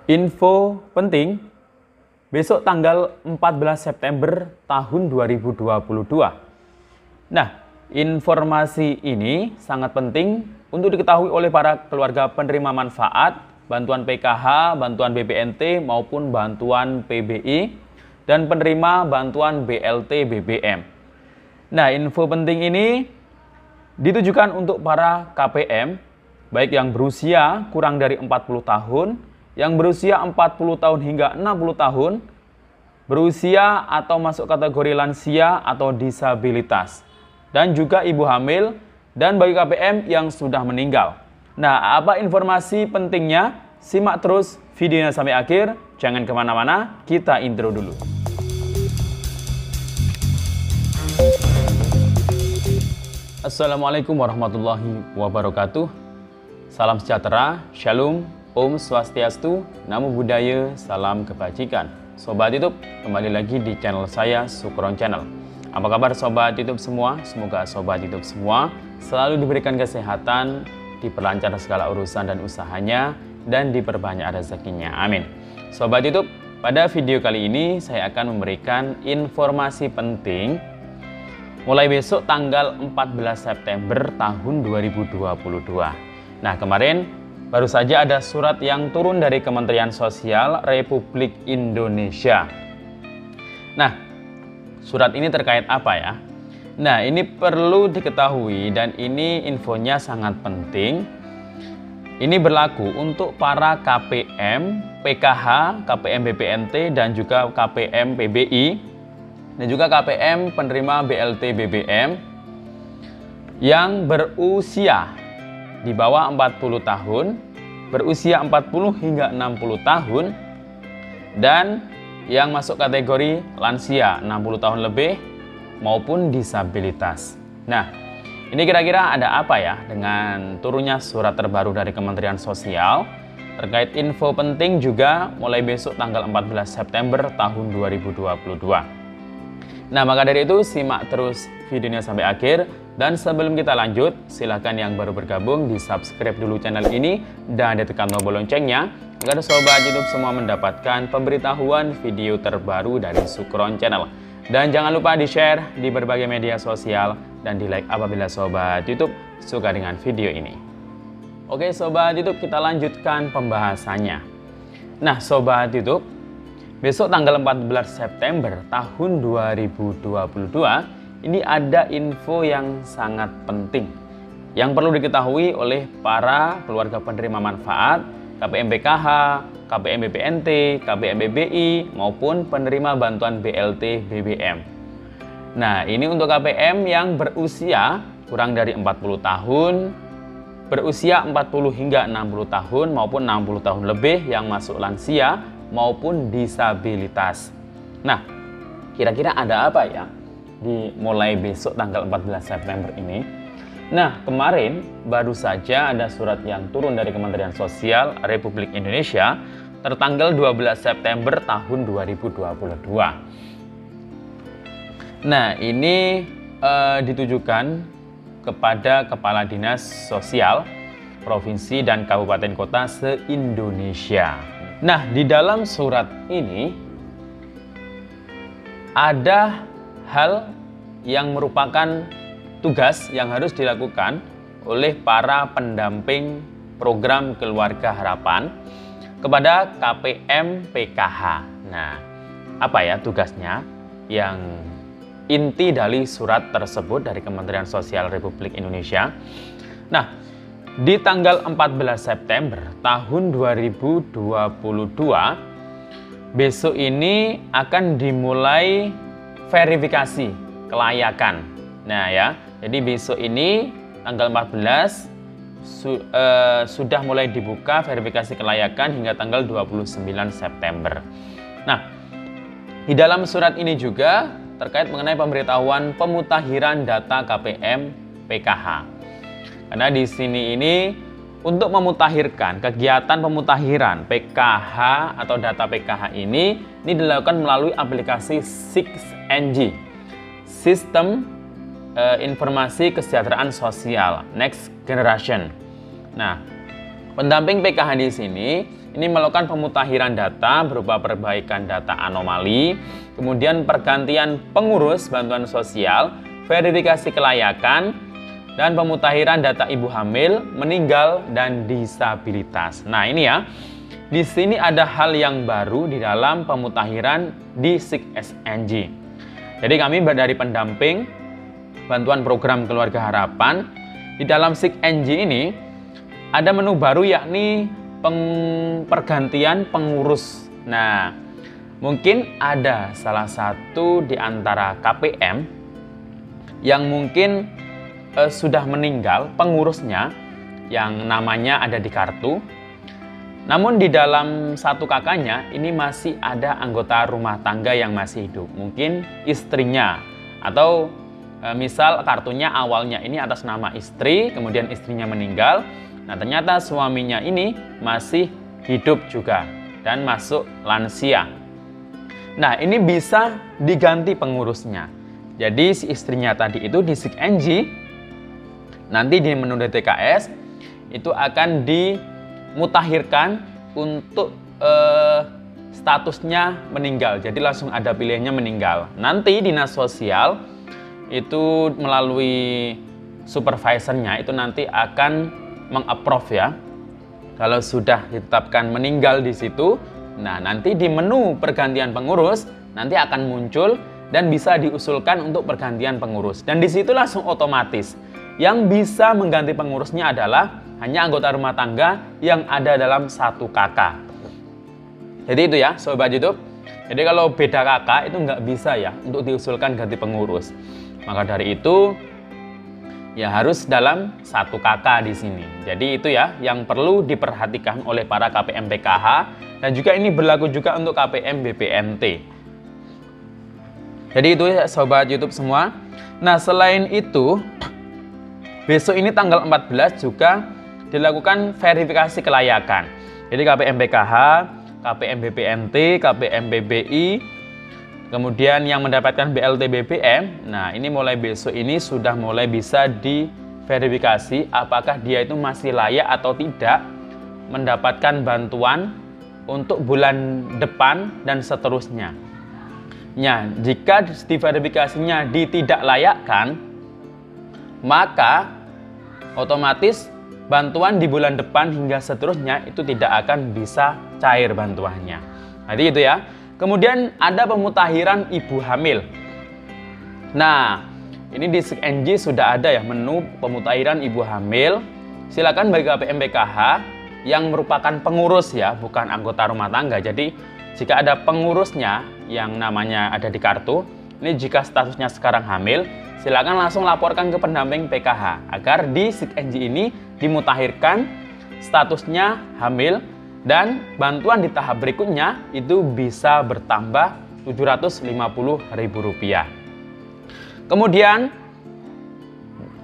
Info penting, besok tanggal 14 September tahun 2022. Nah, informasi ini sangat penting untuk diketahui oleh para keluarga penerima manfaat, bantuan PKH, bantuan BPNT maupun bantuan PBI, dan penerima bantuan BLT BBM. Nah, info penting ini ditujukan untuk para KPM, baik yang berusia kurang dari 40 tahun, yang berusia 40 tahun hingga 60 tahun, berusia atau masuk kategori lansia atau disabilitas, dan juga ibu hamil, dan bagi KPM yang sudah meninggal. Nah, apa informasi pentingnya? Simak terus videonya sampai akhir, jangan kemana-mana, kita intro dulu. Assalamualaikum warahmatullahi wabarakatuh. Salam sejahtera, shalom, Om Swastiastu, Namo Buddhaya, salam kebajikan. Sobat YouTube, kembali lagi di channel saya, Sukron Channel. Apa kabar Sobat YouTube semua? Semoga Sobat YouTube semua selalu diberikan kesehatan, diperlancar segala urusan dan usahanya, dan diperbanyak rezekinya. Amin. Sobat YouTube, pada video kali ini saya akan memberikan informasi penting mulai besok tanggal 14 September tahun 2022. Nah, kemarin baru saja ada surat yang turun dari Kementerian Sosial Republik Indonesia. Nah, surat ini terkait apa ya? Nah, ini perlu diketahui dan ini infonya sangat penting. Ini berlaku untuk para KPM, PKH, KPM BPNT, dan juga KPM PBI, dan juga KPM penerima BLT BBM yang berusia di bawah 40 tahun, berusia 40 hingga 60 tahun, dan yang masuk kategori lansia 60 tahun lebih maupun disabilitas. Nah, ini kira-kira ada apa ya dengan turunnya surat terbaru dari Kementerian Sosial terkait info penting juga mulai besok tanggal 14 September tahun 2022. Nah, maka dari itu simak terus videonya sampai akhir. Dan sebelum kita lanjut, silahkan yang baru bergabung di subscribe dulu channel ini dan ditekan tombol loncengnya agar Sobat YouTube semua mendapatkan pemberitahuan video terbaru dari Sukron Channel. Dan jangan lupa di-share di berbagai media sosial dan di-like apabila Sobat YouTube suka dengan video ini. Oke Sobat YouTube, kita lanjutkan pembahasannya. Nah Sobat YouTube, besok tanggal 14 September tahun 2022 ini ada info yang sangat penting yang perlu diketahui oleh para keluarga penerima manfaat, KPM PKH, KPM BPNT, KPM BBI, maupun penerima bantuan BLT BBM. Nah, ini untuk KPM yang berusia kurang dari 40 tahun, berusia 40 hingga 60 tahun, maupun 60 tahun lebih yang masuk lansia, maupun disabilitas. Nah, kira-kira ada apa ya di mulai besok tanggal 14 September ini? Nah, kemarin baru saja ada surat yang turun dari Kementerian Sosial Republik Indonesia tertanggal 12 September tahun 2022. Nah, ini ditujukan kepada Kepala Dinas Sosial Provinsi dan Kabupaten Kota se-Indonesia. Nah, di dalam surat ini ada hal yang merupakan tugas yang harus dilakukan oleh para pendamping program Keluarga Harapan kepada KPM PKH. Nah, apa ya tugasnya? Yang inti dari surat tersebut dari Kementerian Sosial Republik Indonesia. Nah, di tanggal 14 September tahun 2022, besok ini akan dimulai verifikasi kelayakan. Nah ya, jadi besok ini tanggal 14 sudah mulai dibuka verifikasi kelayakan hingga tanggal 29 September. Nah, di dalam surat ini juga terkait mengenai pemberitahuan pemutakhiran data KPM PKH. Karena di sini ini untuk memutakhirkan, kegiatan pemutakhiran PKH atau data PKH ini dilakukan melalui aplikasi 6NG, Sistem Informasi Kesejahteraan Sosial Next Generation. Nah, pendamping PKH di sini ini melakukan pemutakhiran data berupa perbaikan data anomali, kemudian pergantian pengurus bantuan sosial, verifikasi kelayakan, dan pemutakhiran data ibu hamil, meninggal, dan disabilitas. Nah ini ya, di sini ada hal yang baru di dalam pemutakhiran di SIG-SNG. Jadi kami dari pendamping bantuan program Keluarga Harapan, di dalam SIG-NG ini ada menu baru yakni pergantian pengurus. Nah, mungkin ada salah satu di antara KPM yang mungkin sudah meninggal pengurusnya yang namanya ada di kartu. Namun di dalam satu kakaknya ini masih ada anggota rumah tangga yang masih hidup. Mungkin istrinya atau misal kartunya awalnya ini atas nama istri, kemudian istrinya meninggal. Nah, ternyata suaminya ini masih hidup juga dan masuk lansia. Nah, ini bisa diganti pengurusnya. Jadi si istrinya tadi itu di SIG-NG, nanti di menu DTKS itu akan dimutakhirkan untuk statusnya meninggal. Jadi langsung ada pilihannya meninggal. Nanti dinas sosial itu melalui supervisornya itu nanti akan meng-approve ya. Kalau sudah ditetapkan meninggal di situ, nah nanti di menu pergantian pengurus nanti akan muncul dan bisa diusulkan untuk pergantian pengurus. Dan di situ langsung otomatis yang bisa mengganti pengurusnya adalah hanya anggota rumah tangga yang ada dalam satu kakak. Jadi itu ya Sobat YouTube. Jadi kalau beda kakak itu nggak bisa ya untuk diusulkan ganti pengurus. Maka dari itu ya harus dalam satu kakak di sini. Jadi itu ya yang perlu diperhatikan oleh para KPM PKH dan juga ini berlaku juga untuk KPM BPNT. Jadi itu ya Sobat YouTube semua. Nah, selain itu besok ini tanggal 14 juga dilakukan verifikasi kelayakan. Jadi KPM PKH, KPM BPNT, KPM BBI, kemudian yang mendapatkan BLT BBM, nah ini mulai besok ini sudah mulai bisa diverifikasi apakah dia itu masih layak atau tidak mendapatkan bantuan untuk bulan depan dan seterusnya. Nah, jika diverifikasinya ditidaklayakkan, maka otomatis bantuan di bulan depan hingga seterusnya itu tidak akan bisa cair bantuannya. Jadi itu ya. Kemudian ada pemutakhiran ibu hamil. Nah, ini di SIG-NG sudah ada ya menu pemutakhiran ibu hamil. Silakan bagi KPM PKH yang merupakan pengurus ya, bukan anggota rumah tangga. Jadi, jika ada pengurusnya yang namanya ada di kartu, ini jika statusnya sekarang hamil, silakan langsung laporkan ke pendamping PKH agar di SIG-NG ini dimutakhirkan statusnya hamil. Dan bantuan di tahap berikutnya itu bisa bertambah Rp750.000. Kemudian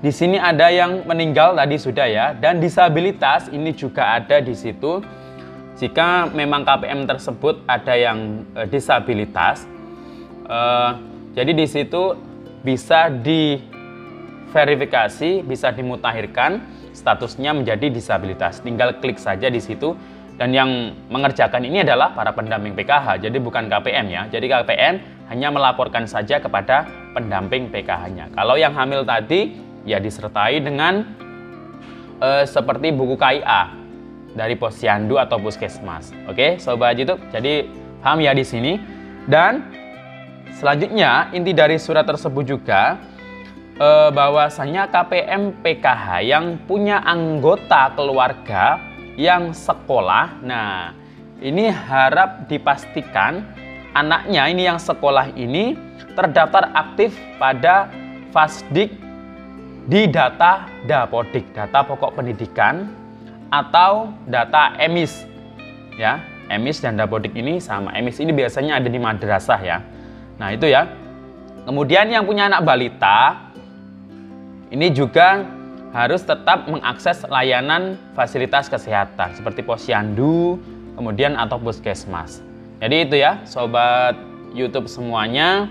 di sini ada yang meninggal tadi sudah ya, dan disabilitas ini juga ada di situ. Jika memang KPM tersebut ada yang disabilitas, jadi di situ bisa diverifikasi, bisa dimutakhirkan statusnya menjadi disabilitas. Tinggal klik saja di situ. Dan yang mengerjakan ini adalah para pendamping PKH, jadi bukan KPM ya. Jadi KPM hanya melaporkan saja kepada pendamping PKH-nya. Kalau yang hamil tadi, ya disertai dengan seperti buku KIA dari Posyandu atau Puskesmas. Oke, Sobat YouTube, jadi paham ya di sini. Dan selanjutnya, inti dari surat tersebut juga bahwasanya KPM PKH yang punya anggota keluarga yang sekolah, nah ini harap dipastikan anaknya ini yang sekolah ini terdaftar aktif pada Fasdik di data Dapodik, data pokok pendidikan atau data EMIS ya. EMIS dan Dapodik ini sama. EMIS ini biasanya ada di madrasah ya. Nah itu ya. Kemudian yang punya anak balita ini juga harus tetap mengakses layanan fasilitas kesehatan seperti Posyandu, kemudian atau Puskesmas. Jadi itu ya Sobat YouTube semuanya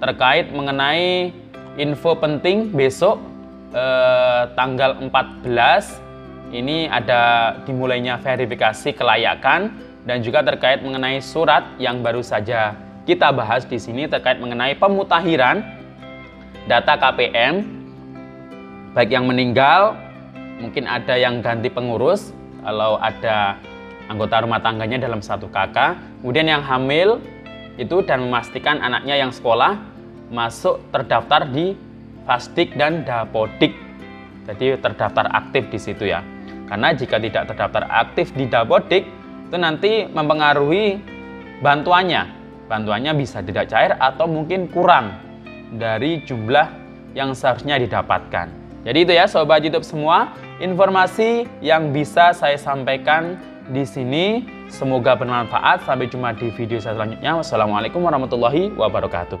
terkait mengenai info penting besok tanggal 14 ini ada dimulainya verifikasi kelayakan dan juga terkait mengenai surat yang baru saja kita bahas di sini terkait mengenai pemutakhiran data KPM, baik yang meninggal, mungkin ada yang ganti pengurus, kalau ada anggota rumah tangganya dalam satu kakak, kemudian yang hamil itu dan memastikan anaknya yang sekolah masuk terdaftar di Fasdik dan Dapodik. Jadi terdaftar aktif di situ ya. Karena jika tidak terdaftar aktif di Dapodik, itu nanti mempengaruhi bantuannya. Bantuannya bisa tidak cair atau mungkin kurang dari jumlah yang seharusnya didapatkan. Jadi itu ya Sobat YouTube semua, informasi yang bisa saya sampaikan di sini. Semoga bermanfaat. Sampai jumpa di video selanjutnya. Wassalamualaikum warahmatullahi wabarakatuh.